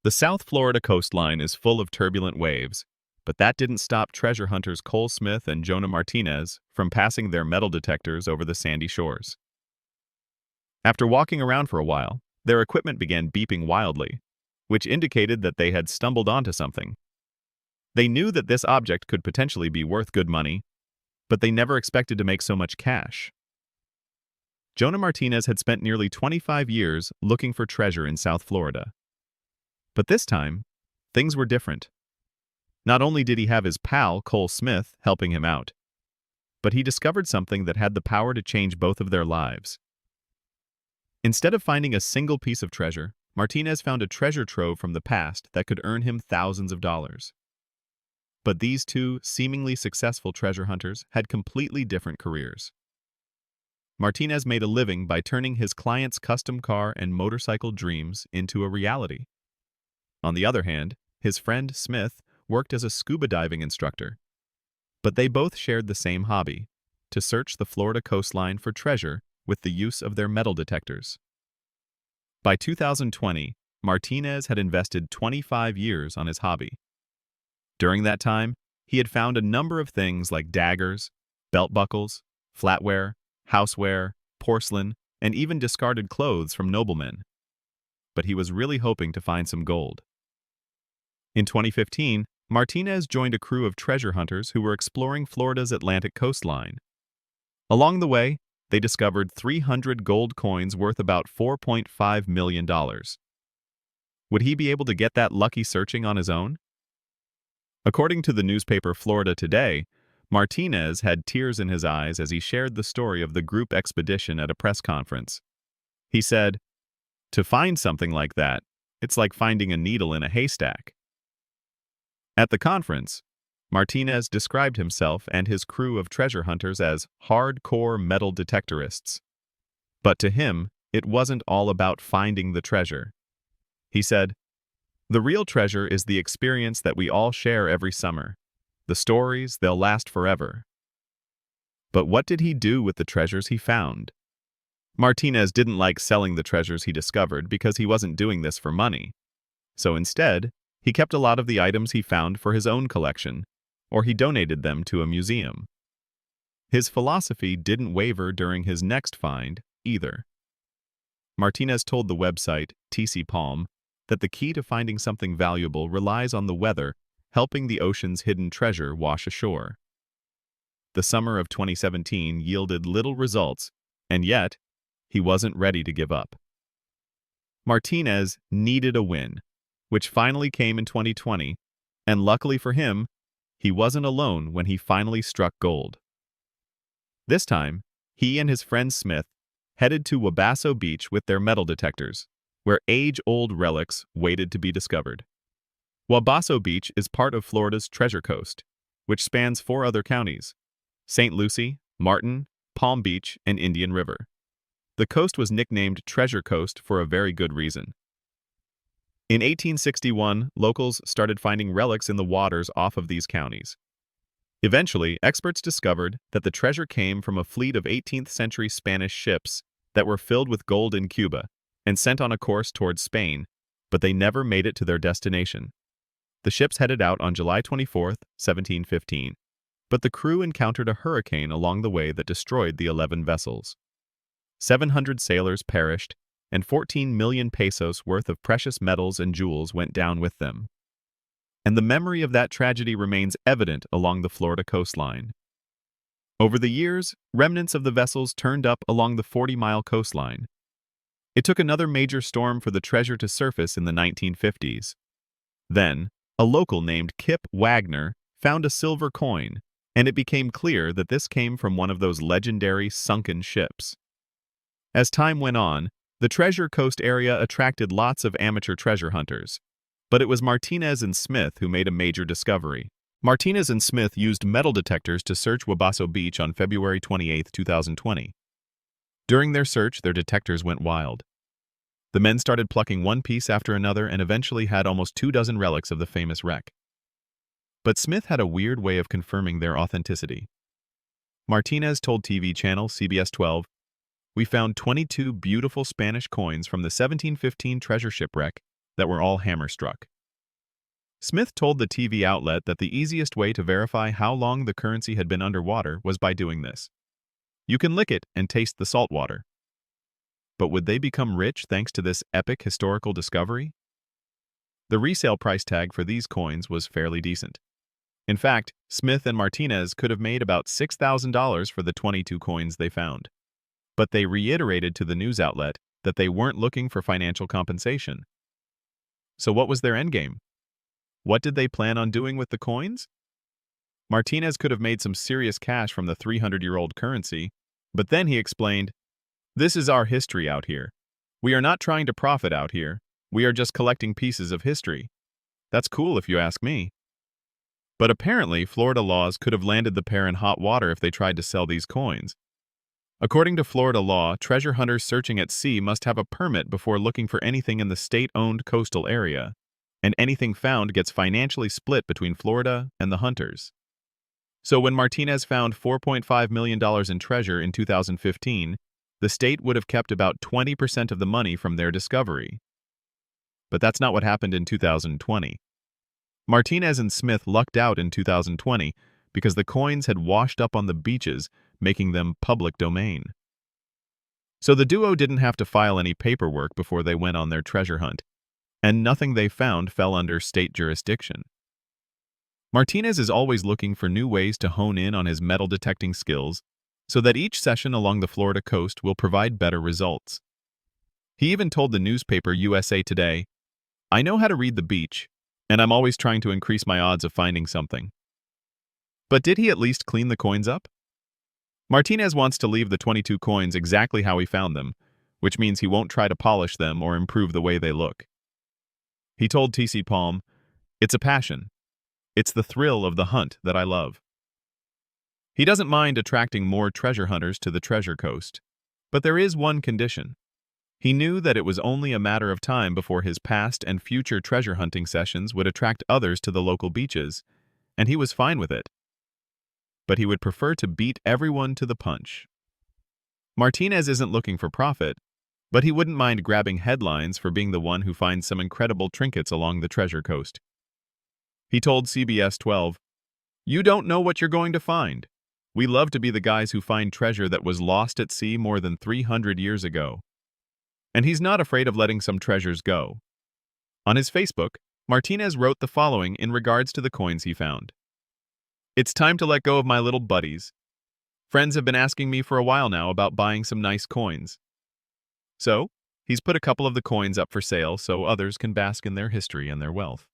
The South Florida coastline is full of turbulent waves, but that didn't stop treasure hunters Cole Smith and Jonah Martinez from passing their metal detectors over the sandy shores. After walking around for a while, their equipment began beeping wildly, which indicated that they had stumbled onto something. They knew that this object could potentially be worth good money, but they never expected to make so much cash. Jonah Martinez had spent nearly 25 years looking for treasure in South Florida. But this time, things were different. Not only did he have his pal, Cole Smith, helping him out, but he discovered something that had the power to change both of their lives. Instead of finding a single piece of treasure, Martinez found a treasure trove from the past that could earn him thousands of dollars. But these two seemingly successful treasure hunters had completely different careers. Martinez made a living by turning his clients' custom car and motorcycle dreams into a reality. On the other hand, his friend Smith worked as a scuba diving instructor. But they both shared the same hobby, to search the Florida coastline for treasure with the use of their metal detectors. By 2020, Martinez had invested 25 years on his hobby. During that time, he had found a number of things like daggers, belt buckles, flatware, houseware, porcelain, and even discarded clothes from noblemen. But he was really hoping to find some gold. In 2015, Martinez joined a crew of treasure hunters who were exploring Florida's Atlantic coastline. Along the way, they discovered 300 gold coins worth about $4.5 million. Would he be able to get that lucky searching on his own? According to the newspaper Florida Today, Martinez had tears in his eyes as he shared the story of the group expedition at a press conference. He said, "To find something like that, it's like finding a needle in a haystack." At the conference, Martinez described himself and his crew of treasure hunters as hardcore metal detectorists. But to him, it wasn't all about finding the treasure. He said, "The real treasure is the experience that we all share every summer. The stories, they'll last forever." But what did he do with the treasures he found? Martinez didn't like selling the treasures he discovered because he wasn't doing this for money. So instead, he kept a lot of the items he found for his own collection, or he donated them to a museum. His philosophy didn't waver during his next find, either. Martinez told the website TC Palm that the key to finding something valuable relies on the weather helping the ocean's hidden treasure wash ashore. The summer of 2017 yielded little results, and yet, he wasn't ready to give up. Martinez needed a win, which finally came in 2020, and luckily for him, he wasn't alone when he finally struck gold. This time, he and his friend Smith headed to Wabasso Beach with their metal detectors, where age-old relics waited to be discovered. Wabasso Beach is part of Florida's Treasure Coast, which spans 4 other counties: St. Lucie, Martin, Palm Beach, and Indian River. The coast was nicknamed Treasure Coast for a very good reason. In 1861, locals started finding relics in the waters off of these counties. Eventually, experts discovered that the treasure came from a fleet of 18th-century Spanish ships that were filled with gold in Cuba and sent on a course towards Spain, but they never made it to their destination. The ships headed out on July 24, 1715, but the crew encountered a hurricane along the way that destroyed the 11 vessels. 700 sailors perished, and 14 million pesos worth of precious metals and jewels went down with them. And the memory of that tragedy remains evident along the Florida coastline. Over the years, remnants of the vessels turned up along the 40-mile coastline. It took another major storm for the treasure to surface in the 1950s. Then, a local named Kip Wagner found a silver coin, and it became clear that this came from one of those legendary sunken ships. As time went on, the Treasure Coast area attracted lots of amateur treasure hunters, but it was Martinez and Smith who made a major discovery. Martinez and Smith used metal detectors to search Wabasso Beach on February 28, 2020. During their search, their detectors went wild. The men started plucking one piece after another and eventually had almost 24 relics of the famous wreck. But Smith had a weird way of confirming their authenticity. Martinez told TV channel CBS 12, "We found 22 beautiful Spanish coins from the 1715 treasure shipwreck that were all hammer-struck. Smith told the TV outlet that the easiest way to verify how long the currency had been underwater was by doing this. You can lick it and taste the salt water. But would they become rich thanks to this epic historical discovery? The resale price tag for these coins was fairly decent. In fact, Smith and Martinez could have made about $6,000 for the 22 coins they found. But they reiterated to the news outlet that they weren't looking for financial compensation. So what was their endgame? What did they plan on doing with the coins? Martinez could have made some serious cash from the 300-year-old currency, but then he explained, "This is our history out here. We are not trying to profit out here. We are just collecting pieces of history. That's cool if you ask me." But apparently, Florida laws could have landed the pair in hot water if they tried to sell these coins. According to Florida law, treasure hunters searching at sea must have a permit before looking for anything in the state-owned coastal area, and anything found gets financially split between Florida and the hunters. So when Martinez found $4.5 million in treasure in 2015, the state would have kept about 20% of the money from their discovery. But that's not what happened in 2020. Martinez and Smith lucked out in 2020 because the coins had washed up on the beaches, making them public domain. So the duo didn't have to file any paperwork before they went on their treasure hunt, and nothing they found fell under state jurisdiction. Martinez is always looking for new ways to hone in on his metal detecting skills so that each session along the Florida coast will provide better results. He even told the newspaper USA Today, "I know how to read the beach, and I'm always trying to increase my odds of finding something." But did he at least clean the coins up? Martinez wants to leave the 22 coins exactly how he found them, which means he won't try to polish them or improve the way they look. He told TC Palm, "It's a passion. It's the thrill of the hunt that I love." He doesn't mind attracting more treasure hunters to the treasure coast, but there is one condition. He knew that it was only a matter of time before his past and future treasure hunting sessions would attract others to the local beaches, and he was fine with it. But he would prefer to beat everyone to the punch. Martinez isn't looking for profit, but he wouldn't mind grabbing headlines for being the one who finds some incredible trinkets along the treasure coast. He told CBS 12, "You don't know what you're going to find. We love to be the guys who find treasure that was lost at sea more than 300 years ago." And he's not afraid of letting some treasures go. On his Facebook, Martinez wrote the following in regards to the coins he found. "It's time to let go of my little buddies. Friends have been asking me for a while now about buying some nice coins." So, he's put a couple of the coins up for sale so others can bask in their history and their wealth.